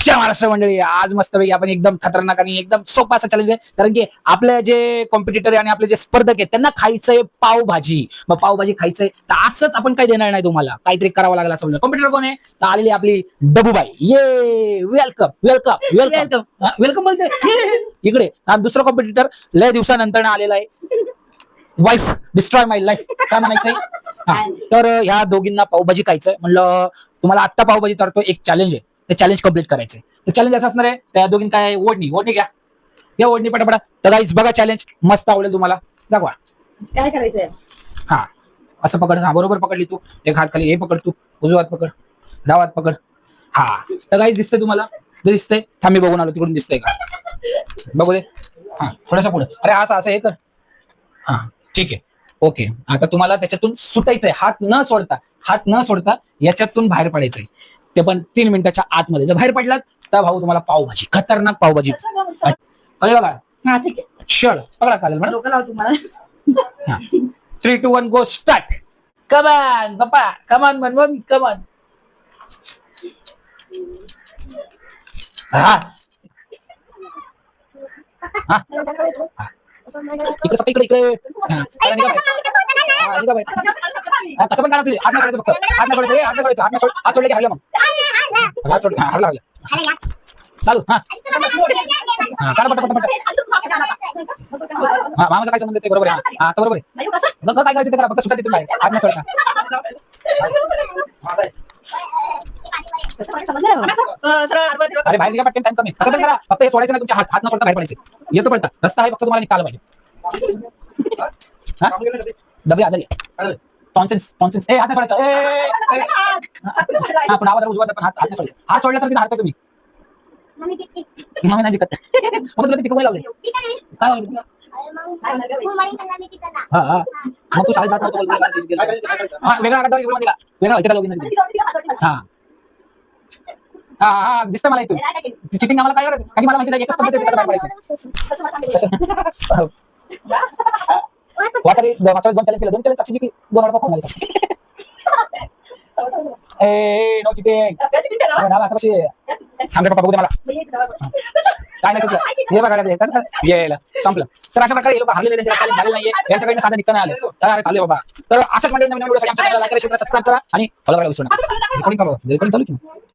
जय महाराष्ट्र मंडळी. आज मस्तपैकी आपण एकदम खतरनाक आणि एकदम सोपा असा चॅलेंज आहे, कारण की आपले जे कॉम्पिटिटर आणि आपले जे स्पर्धक आहेत त्यांना खायचंय पावभाजी. मग पावभाजी खायचंय तर असंच आपण काही देणार नाही, तुम्हाला काहीतरी करावं लागेल असं म्हणलं. कॉम्पिटिटर कोण आहे तर आलेली आपली डबूबाई. ये वेलकम वेलकम वेलकम वेलकम बोलते इकडे. आणि दुसरा कॉम्पिटिटर लय दिवसानंतर आलेला आहे, वाईफ डिस्ट्रॉय माय लाईफ काय म्हणायचंय. तर ह्या दोघींना पावभाजी खायचंय म्हणलं. तुम्हाला आत्ता पावभाजी चालतो, एक चॅलेंज आहे, ते चॅलेंज कम्प्लीट करायचंय. तर चॅलेंज असं असणार आहे, त्या दोघीं काय ओढणी घ्या, या ओढणी पटापटा. तर गाईज बघा चॅलेंज, मस्त आवडेल तुम्हाला. दाखवा काय करायचंय. हा असं पकड. हा बरोबर पकडली तू. एक हात खाली, हे पकड तू, उजवा हात पकड, डावा हात पकड. हा तर गाईज दिसतंय तुम्हाला, दिसतंय. थांबी बघून आलो, तिकडून दिसतंय का बघू दे. हा थोडासा पुढे. अरे असं असं हे कर. हा ठीक आहे, ओके. आता तुम्हाला त्याच्यातून सुटायचंय, हात न सोडता याच्यातून बाहेर पडायचंय. ते पण 3 मिनिटाच्या आतमध्ये. जर बाहेर पडलात तर भाऊ तुम्हाला पावभाजी, खतरनाक पावभाजी. अरे बघा, हा ठीक आहे. चल पकडा चालेल मॅडम. डोकं लाव तुम्हाला. 3, 2, 1 गो स्टार्ट. कमान पप्पा, कमान मन कमान. हा हा इकडे इकडे कसं पण काढा तुम्ही. हात नाही फक्त, हात नाही पडायचं, हात नाही करायचं. हात सोडले की हरलं. मग हात सोड, हरला चालू. हा काढा पट. हा मामाचं काय संबंध ते, बरोबर आहे. हा आता बरोबर आहे. काय करायचं ते करा, फक्त सुद्धा तिथून हात नाही सोडता. अरे बाहेर निघा पटकन, टाइम कमी. कसं पण करा, फक्त हे सोडायचं नाही. तुमच्या हात न सोडता बाहेर पडायचे. येतो पडता रस्ता आहे, फक्त तुम्हाला निघाला पाहिजे. डबे आजली टॉन्सेन्स. ए हात नाही सोडायचं. हा पण आवाज उजवा, पण हात नाही सोडायचं. हात सोडला तर तिथे हात तुम्ही मग नाही जिंकत. मग तुला तिकडे लावले काय लावले. हा हा मग तू शाळेत जात वेगळा हा हा हा दिसतं मला इथून. चिटिंग आम्हाला काय करायचं, आणि मला माहिती नाही एकच पद्धतीने बाहेर पडायचं. वाचारी मागच्या 2 चॅलेंज केलं, 2 चॅलेंज साक्षी 2 वडा खाऊन झाले. ए नो चिटिंग. आता कशी थांबले पप्पा, बघू दे मला काय नाही. हे बघा यायला संपलं. तर अशा प्रकारे हे लोक हरलेले, त्यांच्या चॅलेंज झाले नाहीये, यांच्याकडे साधा निघता नाही आले. चालेल बाबा. तर अशाच मंडळी नवीन व्हिडिओसाठी आमच्या चॅनलला लाईक करा, सबस्क्राईब करा आणि फॉलो करायला विसरू नका. रेकॉर्डिंग चालू की